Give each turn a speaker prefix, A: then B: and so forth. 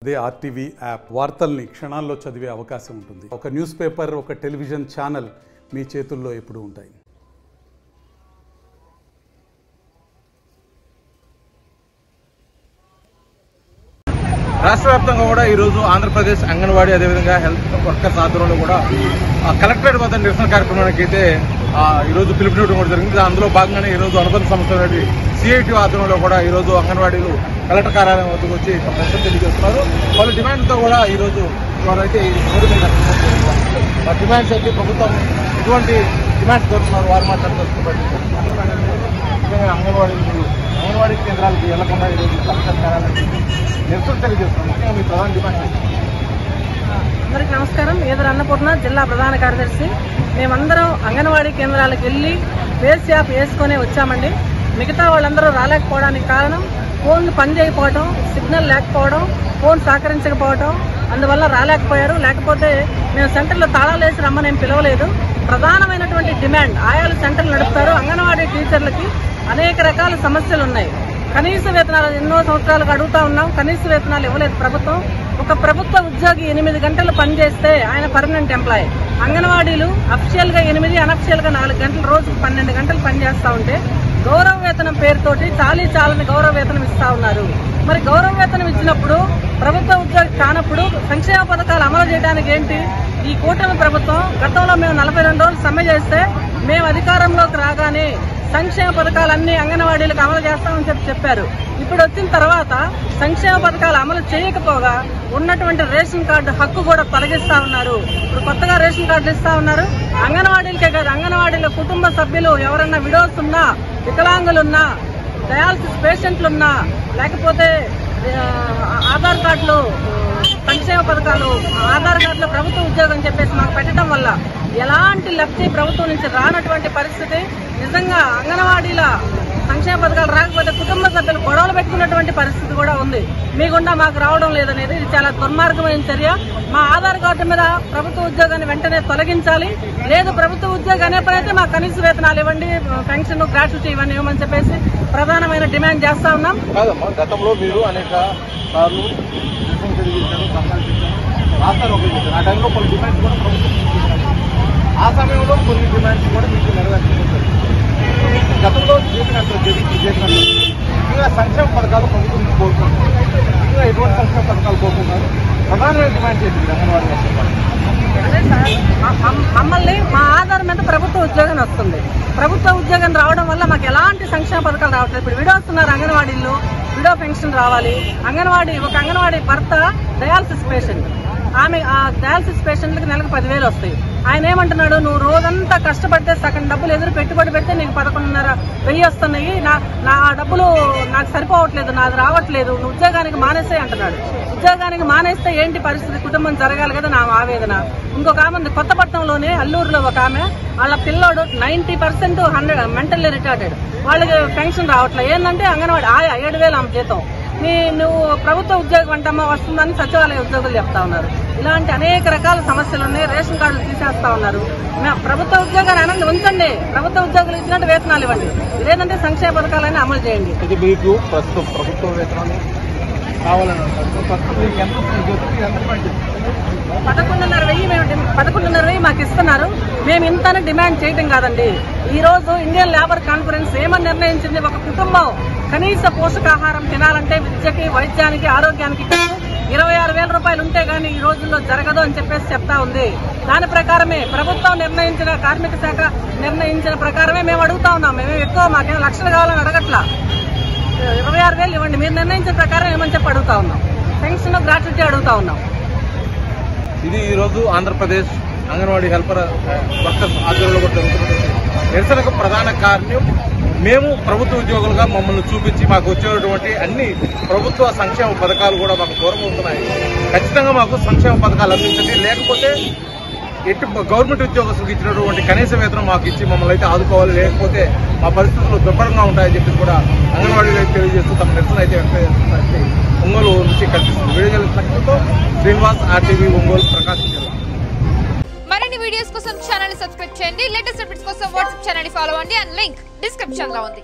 A: అదే RTV app వార్తల్ని క్షణాల్లో చదివే అవకాశం ఉంటుంది. ఒక న్యూస్ పేపర్, ఒక టెలివిజన్ ఛానల్ మీ చేతుల్లో ఎప్పుడూ ఉంటాయి.
B: రాష్ట్ర వ్యాప్తంగా కూడా ఈరోజు ఆంధ్రప్రదేశ్ అంగన్వాడీ అదేవిధంగా హెల్త్ వర్కర్స్ ఆధ్వర్యంలో కూడా కలెక్టరేట్ వద్ద నిరసన కార్యక్రమానికి అయితే ఈరోజు పిలుపునివ్వడం కూడా జరిగింది. అందులో భాగంగానే ఈరోజు అనుబంధ సంస్థ సిఐటి ఆధ్వర్యంలో కూడా ఈరోజు అంగన్వాడీలు కలెక్టర్ కార్యాలయం వద్దకు వచ్చి నిరసన తెలియజేస్తున్నారు. వాళ్ళ డిమాండ్తో కూడా ఈరోజు వారైతే డిమాండ్స్ అయితే ప్రభుత్వం ఎటువంటి డిమాండ్స్ కోరుతున్నారు వారు మాట్లాడుతున్నారు. అంగన్వాడీ కేంద్రాలకు వెళ్లకుండా ఈరోజు కలెక్టర్ కార్యాలయం నిరసన తెలియజేస్తున్నారు. మీ ప్రధాన డిమాండ్?
C: అందరికీ నమస్కారం. ఈదర అన్నపూర్ణ, జిల్లా ప్రధాన కార్యదర్శి. మేమందరం అంగన్వాడీ కేంద్రాలకు వెళ్లి ఫేస్ యాప్ వేసుకునే వచ్చామండి. మిగతా వాళ్ళందరూ రాలేకపోవడానికి కారణం ఫోన్లు పనిచేయకపోవడం, సిగ్నల్ లేకపోవడం, ఫోన్ సహకరించకపోవడం, అందువల్ల రాలేకపోయారు. లేకపోతే మేము సెంటర్లో తాళాలు వేసి రమ్మని ఏం పిలవలేదు. ప్రధానమైనటువంటి డిమాండ్, ఆయాలు సెంటర్లు నడుపుతారు. అంగన్వాడీ టీచర్లకి అనేక రకాల సమస్యలు ఉన్నాయి. కనీస వేతనాలు ఎన్నో సంవత్సరాలుగా అడుగుతా ఉన్నాం. కనీస వేతనాలు ఇవ్వలేదు ప్రభుత్వం. ఒక ప్రభుత్వ ఉద్యోగి 8 గంటలు పనిచేస్తే ఆయన పర్మనెంట్ ఎంప్లాయీ. అంగన్వాడీలు అఫిషియల్ గా 8, అనఫిషియల్ గా 4 గంటలు, రోజుకు 12 గంటలు పనిచేస్తా ఉంటే గౌరవ వేతనం పేరుతోటి చాలని గౌరవ వేతనం ఇస్తా ఉన్నారు. మరి గౌరవ వేతనం ఇచ్చినప్పుడు ప్రభుత్వ ఉద్యోగి కానప్పుడు సంక్షేమ పథకాలు అమలు చేయడానికి ఏంటి? ఈ కూటమి ప్రభుత్వం గతంలో మేము 42 రోజులు సమ్మె చేస్తే మేము అధికారంలోకి రాగానే సంక్షేమ పథకాలన్నీ అంగన్వాడీలకు అమలు చేస్తామని చెప్పారు. ఇప్పుడు వచ్చిన తర్వాత సంక్షేమ పథకాలు అమలు చేయకపోగా ఉన్నటువంటి రేషన్ కార్డు హక్కు కూడా తొలగిస్తా ఉన్నారు. ఇప్పుడు కొత్తగా రేషన్ కార్డులు ఇస్తా ఉన్నారు. అంగన్వాడీలకే కాదు, అంగన్వాడీల కుటుంబ సభ్యులు ఎవరన్నా విడోస్ ఉన్నా, వికలాంగులున్నా, డయాలసిస్ పేషెంట్లున్నా, లేకపోతే ఆధార్ కార్డులు, సంక్షేమ పథకాలు, ఆధార్ కార్డులో ప్రభుత్వ ఉద్యోగం చెప్పేసి మాకు పెట్టడం వల్ల ఎలాంటి లబ్ధి ప్రభుత్వం నుంచి రానటువంటి పరిస్థితి. నిజంగా అంగన్వాడీల సంక్షేమ పథకాలు రాకపోతే కుటుంబ సభ్యులు గొడవలు పెట్టుకున్నటువంటి పరిస్థితి కూడా ఉంది. మీగుండా మాకు రావడం లేదనేది ఇది చాలా దుర్మార్గమైన చర్య. మా ఆధార్ కార్డు మీద ప్రభుత్వ ఉద్యోగాన్ని వెంటనే తొలగించాలి. లేదు ప్రభుత్వ ఉద్యోగం అనేప్పుడైతే మాకు కనీస వేతనాలు ఇవ్వండి, పెన్షన్, గ్రాట్యుటీ ఇవన్నీ ఇవ్వమని చెప్పేసి ప్రధానమైన డిమాండ్ చేస్తా ఉన్నాం.
B: గతంలో మీరు అనేక సార్లు ఆ టైంలో కొన్ని డిమాండ్స్ కూడా ఆ సమయంలో కొన్ని డిమాండ్స్ కూడా మీకు నెరవేర్చుకుంటారు. గతంలో చేసినట్టు ఇంకా సంక్షేమ పథకాలు ప్రభుత్వం కోరుకుంటున్నారు. ఇంకా ఎటువంటి సంక్షేమ పథకాలు కోరుకుంటున్నారు? ప్రధానమైన డిమాండ్ చేసింది అంగన్వాడీ.
C: అదే సార్, మమ్మల్ని మా ఆధార్ మీద ప్రభుత్వ ఉద్యోగం వస్తుంది. ప్రభుత్వ ఉద్యోగం రావడం వల్ల మాకు ఎలాంటి సంక్షేమ పథకాలు రావట్లేదు. ఇప్పుడు విడో వస్తున్నారు అంగన్వాడీలు, విడో పెన్షన్ రావాలి. ఒక అంగన్వాడీ భర్త డయాలసిస్ పేషెంట్, ఆమె ఆ డయాలసిస్ పేషెంట్లకు నెలకు 10,000 వస్తాయి. ఆయన ఏమంటున్నాడు, నువ్వు రోజంతా కష్టపడితే సగం డబ్బులు ఎదురు పెట్టుబడి పెడితే నీకు 11,500 వస్తున్నాయి, నా డబ్బులు నాకు సరిపోవట్లేదు, నాది రావట్లేదు, నువ్వు ఉద్యోగానికి మానేస్తే అంటున్నాడు. ఉద్యోగానికి మానేస్తే ఏంటి పరిస్థితి? కుటుంబం జరగాలి కదా నా ఆవేదన. ఇంకొక ఆమె కొత్తపట్నంలోనే అల్లూరులో ఒక ఆమె, వాళ్ళ పిల్లోడు 90% మెంటల్లీ రిటార్డెడ్, వాళ్ళకి పెన్షన్ రావట్లేదు. ఏంటంటే అంగన్వాడీ 7,000 ఆమె జీతం. నువ్వు ప్రభుత్వ ఉద్యోగం అంటమ్మా వస్తుందని సచివాలయ ఉద్యోగులు చెప్తా ఉన్నారు. ఇలాంటి అనేక రకాల సమస్యలు ఉన్నాయి. రేషన్ కార్డులు తీసేస్తా ఉన్నారు. ప్రభుత్వ ఉద్యోగాన్ని ఆనంద ఉంచండి, ప్రభుత్వ ఉద్యోగులు ఇచ్చినట్టు వేతనాలు ఇవ్వండి, లేదంటే సంక్షేమ పథకాలన్నీ అమలు చేయండి.
B: ఇది మీకు ప్రస్తుతం ప్రభుత్వ వేతనాలు కావాలని
C: 11,500 మాకు ఇస్తున్నారు. మేము ఇంతనే డిమాండ్ చేయడం కాదండి. ఈ రోజు ఇండియన్ లేబర్ కాన్ఫరెన్స్ ఏమని నిర్ణయించింది? ఒక కుటుంబం కనీస పోషకాహారం తినాలంటే విద్యకి, వైద్యానికి, ఆరోగ్యానికి 26,000 రూపాయలు ఉంటే గానీ ఈ రోజుల్లో జరగదు అని చెప్పేసి చెప్తా ఉంది. దాని ప్రకారమే ప్రభుత్వం నిర్ణయించిన, కార్మిక శాఖ నిర్ణయించిన ప్రకారమే మేము అడుగుతా ఉన్నాం. మేము ఎక్కువ మాకేమో లక్షలు కావాలని అడగట్లా, 26,000 ఇవ్వండి, మీరు నిర్ణయించిన ప్రకారం ఏమని చెప్పి అడుగుతా ఉన్నాం. పెన్షన్, గ్రాట్యుటీ అడుగుతా ఉన్నాం.
B: ఇది ఈరోజు ఆంధ్రప్రదేశ్ అంగన్వాడీ హెల్పర్ వర్కర్స్ ఆధ్వర్యంలో కూడా జరుగుతున్నటువంటి నిరసనకు ప్రధాన కారణం, మేము ప్రభుత్వ ఉద్యోగులుగా మమ్మల్ని చూపించి మాకు వచ్చేటువంటి అన్ని ప్రభుత్వ సంక్షేమ పథకాలు కూడా మాకు దూరం అవుతున్నాయి. ఖచ్చితంగా మాకు సంక్షేమ పథకాలు అందించండి, లేకపోతే గవర్నమెంట్ ఉద్యోగస్తులకు ఇచ్చినటువంటి కనీస వేతనం మాకు ఇచ్చి మమ్మల్ని అయితే ఆదుకోవాలి, లేకపోతే మా పరిస్థితులు దుర్భరంగా ఉంటాయని చెప్పి కూడా అంగన్వాడీలు అయితే తెలియజేస్తూ తమ నిరసన అయితే వ్యక్తం చేస్తున్నట్టు ఒంగోలు నుంచి కనిపిస్తుంది. వీడియో లక్ష్యంతో శ్రీనివాస్, ఆర్టీవీ, ఒంగోలు, ప్రకాశం జిల్లా.
D: మరిన్ని వీడియోస్ కోసం ఛానల్ ని సబ్స్క్రైబ్ చేయండి. లేటెస్ట్ అప్డేట్స్ కోసం వాట్సాప్ ఛానల్ ని ఫాలో అవ్వండి. అండ్ లింక్ డిస్క్రిప్షన్ లో ఉంది.